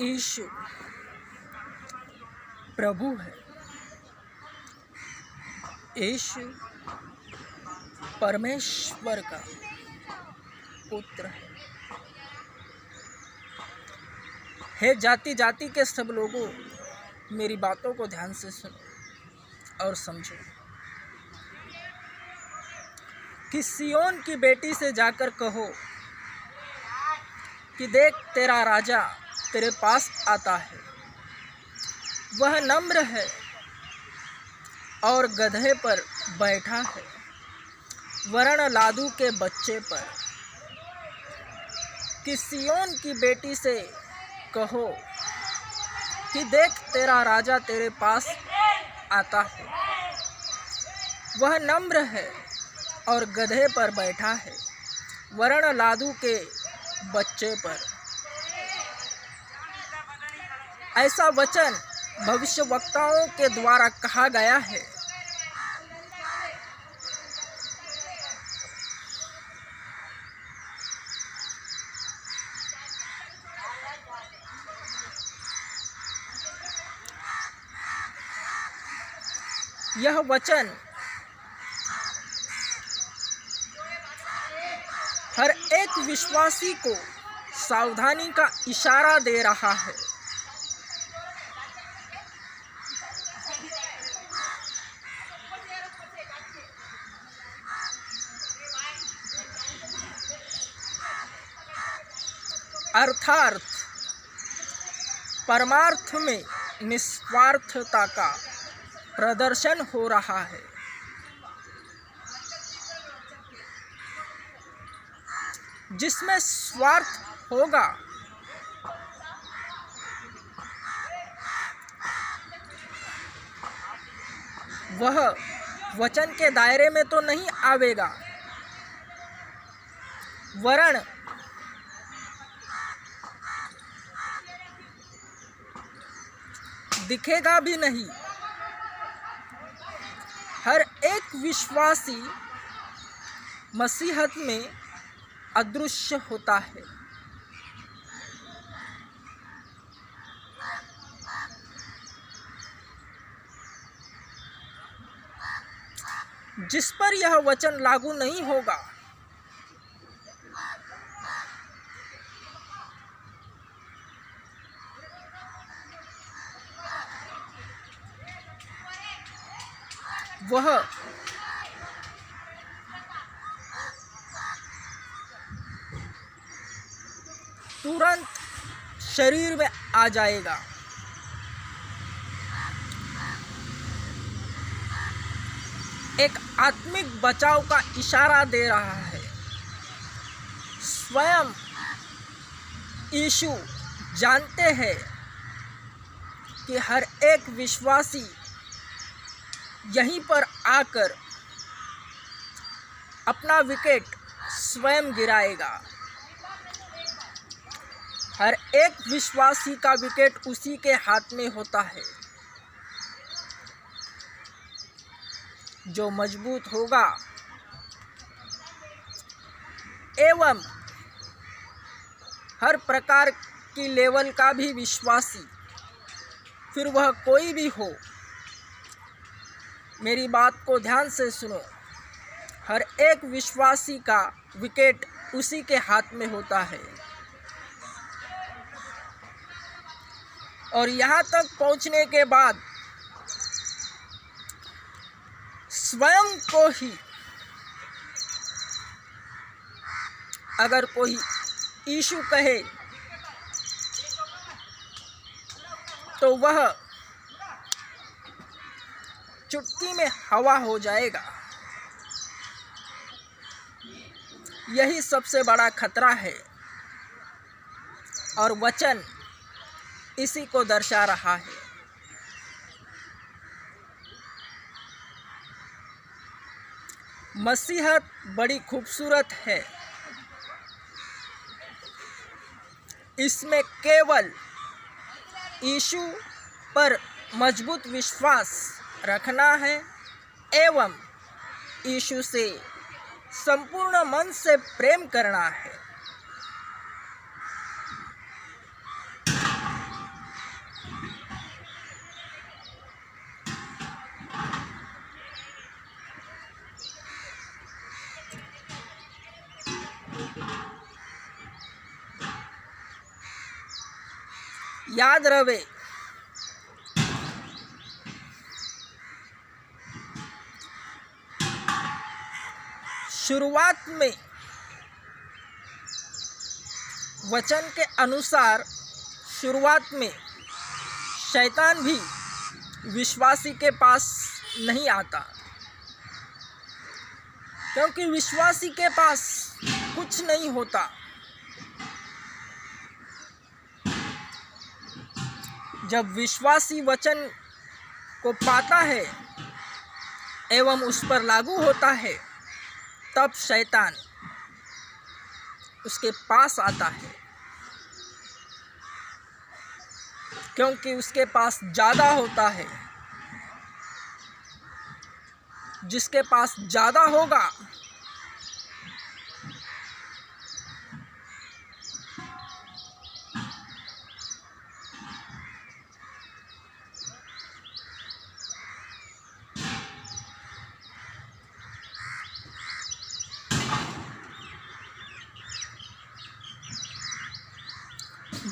यीशु प्रभु है। यीशु परमेश्वर का पुत्र है। हे जाति जाति के सब लोगों, मेरी बातों को ध्यान से सुनो और समझो कि सियोन की बेटी से जाकर कहो कि देख, तेरा राजा तेरे पास आता है। वह नम्र है और गधे पर बैठा है, वरण लादू के बच्चे पर। कि सियोन की बेटी से कहो कि देख, तेरा राजा तेरे पास आता है। वह नम्र है और गधे पर बैठा है, वरण लादू के बच्चे पर। ऐसा वचन भविष्यवक्ताओं के द्वारा कहा गया है। यह वचन हर एक विश्वासी को सावधानी का इशारा दे रहा है। अर्थात परमार्थ में निस्वार्थता का प्रदर्शन हो रहा है। जिसमें स्वार्थ होगा वह वचन के दायरे में तो नहीं आवेगा, वरण दिखेगा भी नहीं। हर एक विश्वासी मसीहत में अदृश्य होता है। जिस पर यह वचन लागू नहीं होगा, वह तुरंत शरीर में आ जाएगा। एक आत्मिक बचाव का इशारा दे रहा है। स्वयं यीशु जानते हैं कि हर एक विश्वासी यहीं पर आकर अपना विकेट स्वयं गिराएगा। हर एक विश्वासी का विकेट उसी के हाथ में होता है। जो मजबूत होगा एवं हर प्रकार की लेवल का भी विश्वासी, फिर वह कोई भी हो, मेरी बात को ध्यान से सुनो। हर एक विश्वासी का विकेट उसी के हाथ में होता है। और यहाँ तक पहुँचने के बाद स्वयं को ही अगर कोई यीशु कहे तो वह चुटकी में हवा हो जाएगा। यही सबसे बड़ा खतरा है और वचन इसी को दर्शा रहा है। मसीहत बड़ी खूबसूरत है। इसमें केवल यीशु पर मजबूत विश्वास रखना है एवं यीशु से संपूर्ण मन से प्रेम करना है। याद रहे, शुरुआत में वचन के अनुसार शुरुआत में शैतान भी विश्वासी के पास नहीं आता, क्योंकि विश्वासी के पास कुछ नहीं होता। जब विश्वासी वचन को पाता है एवं उस पर लागू होता है, तब शैतान उसके पास आता है, क्योंकि उसके पास ज़्यादा होता है। जिसके पास ज़्यादा होगा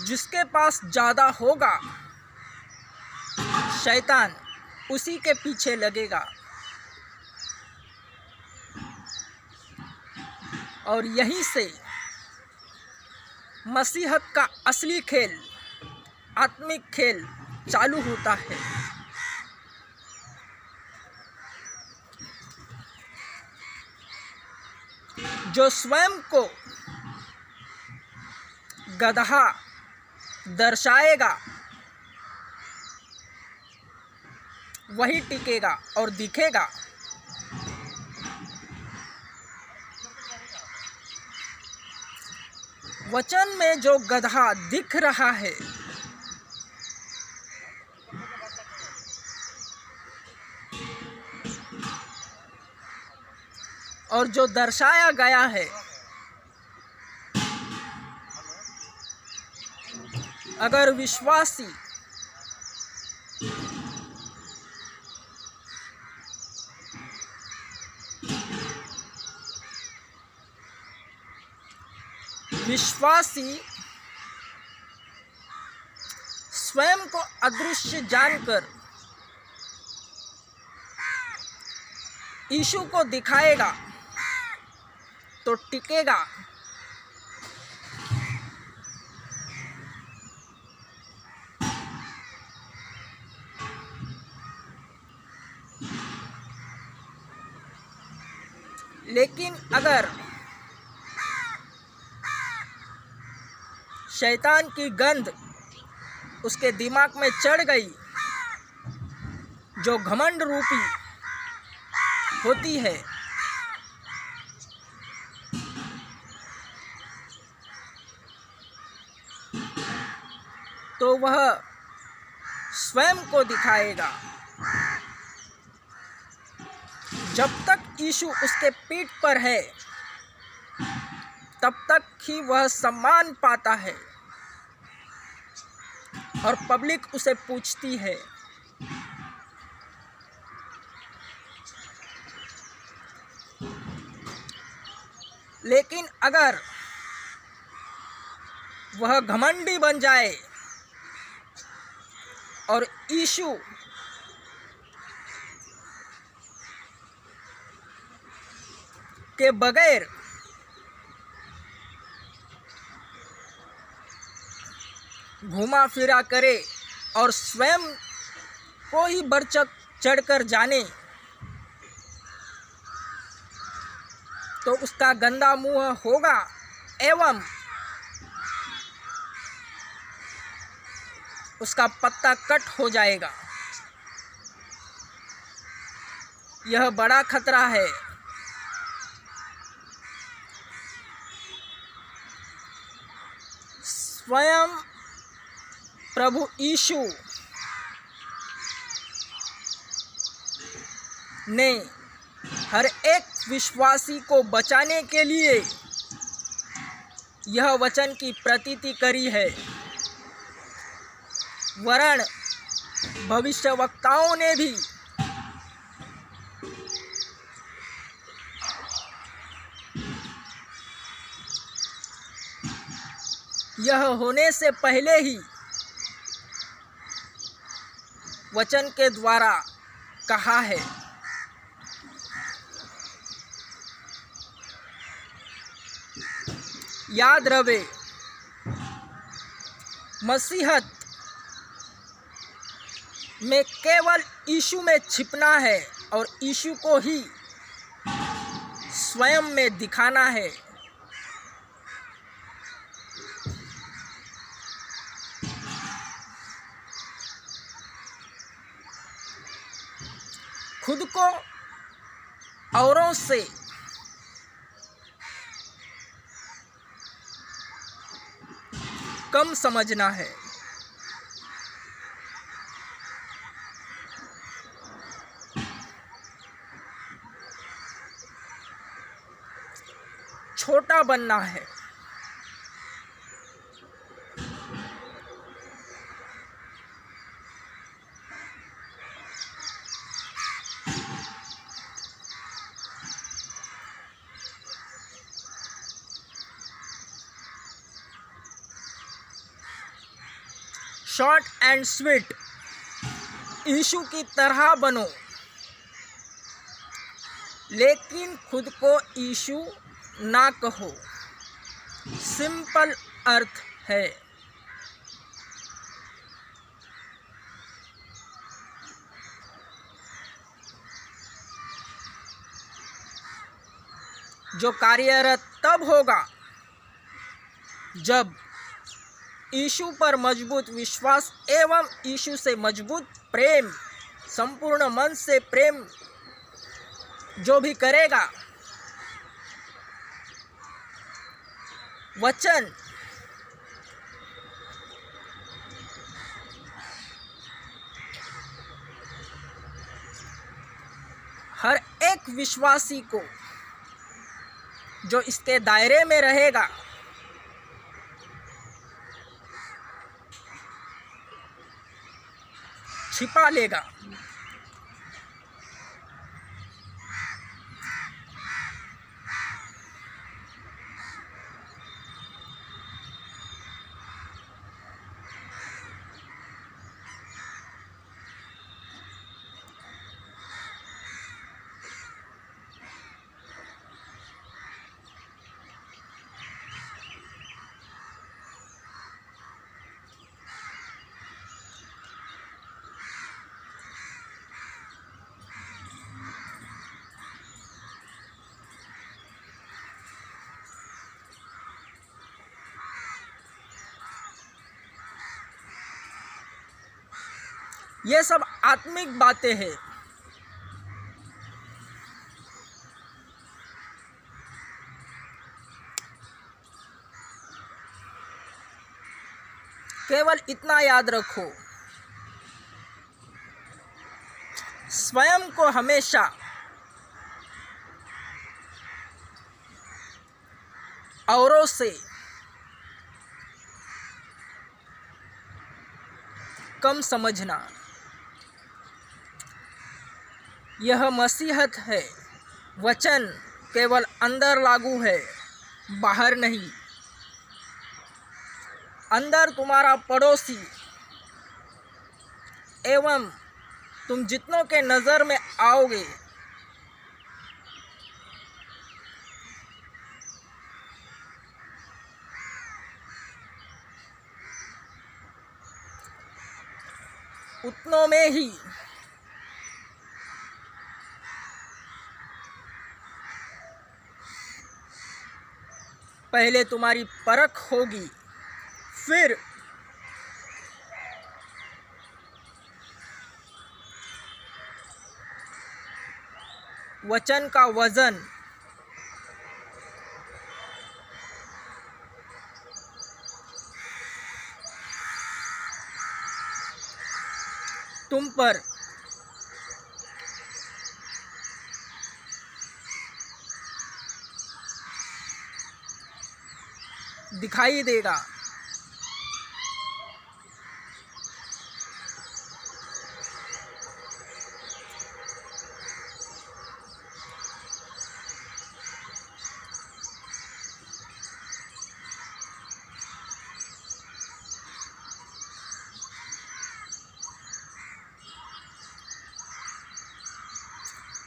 जिसके पास ज़्यादा होगा शैतान उसी के पीछे लगेगा, और यहीं से मसीहत का असली खेल, आत्मिक खेल चालू होता है। जो स्वयं को गदहा दर्शाएगा वही टिकेगा और दिखेगा। वचन में जो गदहा दिख रहा है और जो दर्शाया गया है, अगर विश्वासी स्वयं को अदृश्य जानकर यीशु को दिखाएगा तो टिकेगा। लेकिन अगर शैतान की गंध उसके दिमाग में चढ़ गई, जो घमंड रूपी होती है, तो वह स्वयं को दिखाएगा। जब तक यीशु उसके पीठ पर है तब तक ही वह सम्मान पाता है और पब्लिक उसे पूछती है। लेकिन अगर वह घमंडी बन जाए और यीशु के बगैर घुमा फिरा करे और स्वयं को ही बढ़ चढ़कर जाने, तो उसका गंदा मुंह होगा एवं उसका पत्ता कट हो जाएगा। यह बड़ा खतरा है। स्वयं प्रभु यीशु ने हर एक विश्वासी को बचाने के लिए यह वचन की प्रतीति करी है, वरन भविष्यवक्ताओं ने भी यह होने से पहले ही वचन के द्वारा कहा है। याद रहे, मसीहत में केवल यीशु में छिपना है और यीशु को ही स्वयं में दिखाना है। खुद को औरों से कम समझना है। छोटा बनना है। शॉर्ट एंड स्वीट, यीशु की तरह बनो, लेकिन खुद को यीशु ना कहो। सिंपल अर्थ है। जो कार्यरत तब होगा जब यीशु पर मजबूत विश्वास एवं यीशु से मजबूत प्रेम, संपूर्ण मन से प्रेम जो भी करेगा, वचन हर एक विश्वासी को जो इसके दायरे में रहेगा छिपा लेगा। ये सब आत्मिक बातें हैं। केवल इतना याद रखो, स्वयं को हमेशा औरों से कम समझना। यह मसीहत है। वचन केवल अंदर लागू है, बाहर नहीं। अंदर तुम्हारा पड़ोसी एवं तुम जितनों के नज़र में आओगे उतनों में ही पहले तुम्हारी परख होगी, फिर वचन का वजन तुम पर दिखाई देगा।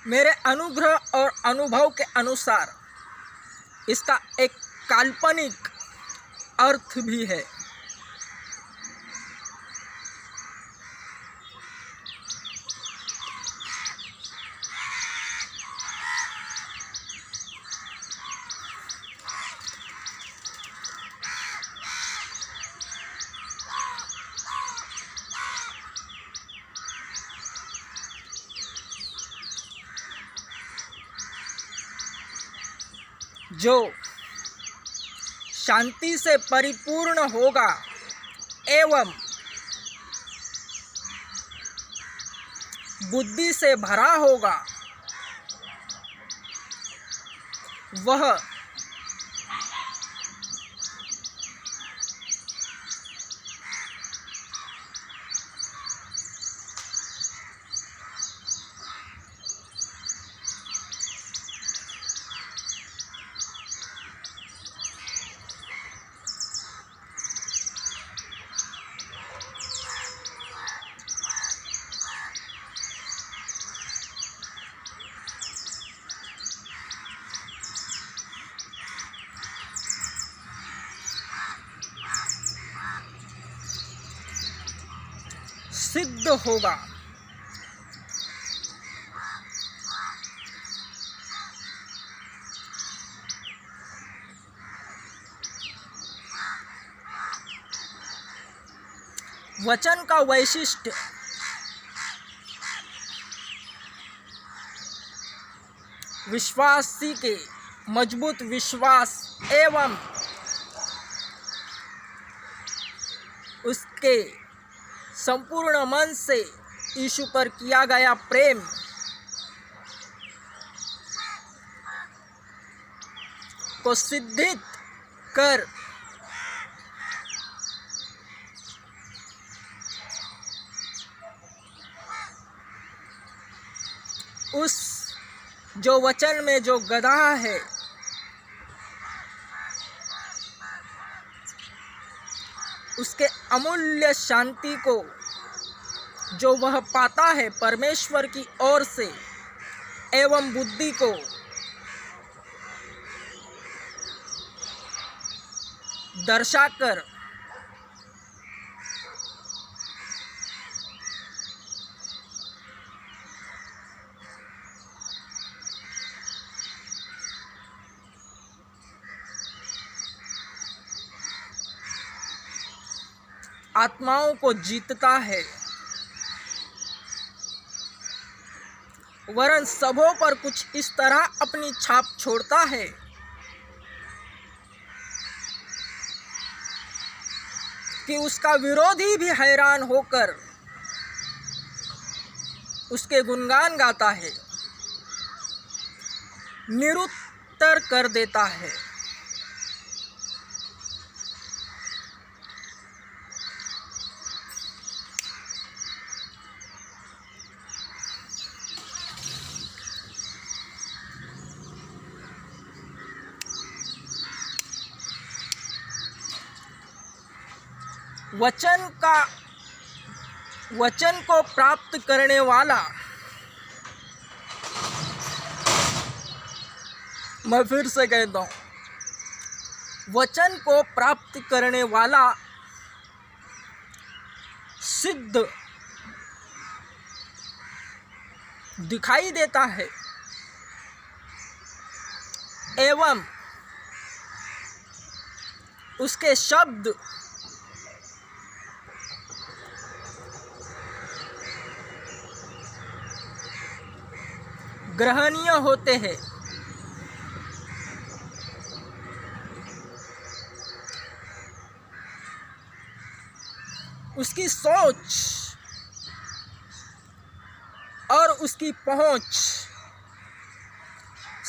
मेरे अनुग्रह और अनुभव के अनुसार इसका एक काल्पनिक अर्थ भी है। जो शांति से परिपूर्ण होगा एवं बुद्धि से भरा होगा, वह सिद्ध होगा। वचन का वैशिष्ट्य विश्वासी के मजबूत विश्वास एवं उसके संपूर्ण मन से यीशु पर किया गया प्रेम को सिद्धित कर उस जो वचन में जो गधा है उसके अमूल्य शांति को जो वह पाता है परमेश्वर की ओर से एवं बुद्धि को दर्शाकर आत्माओं को जीतता है, वरन सबों पर कुछ इस तरह अपनी छाप छोड़ता है कि उसका विरोधी भी हैरान होकर उसके गुणगान गाता है, निरुत्तर कर देता है। वचन को प्राप्त करने वाला, मैं फिर से कहता हूँ, वचन को प्राप्त करने वाला सिद्ध दिखाई देता है एवं उसके शब्द ग्रहणीय होते हैं। उसकी सोच और उसकी पहुंच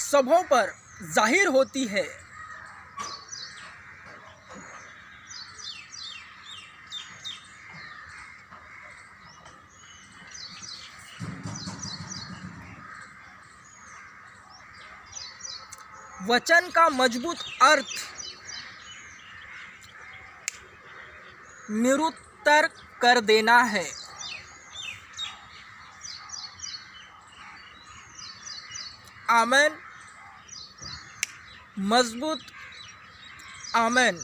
सबों पर जाहिर होती है। वचन का मजबूत अर्थ निरुत्तर कर देना है। आमेन, मजबूत आमेन।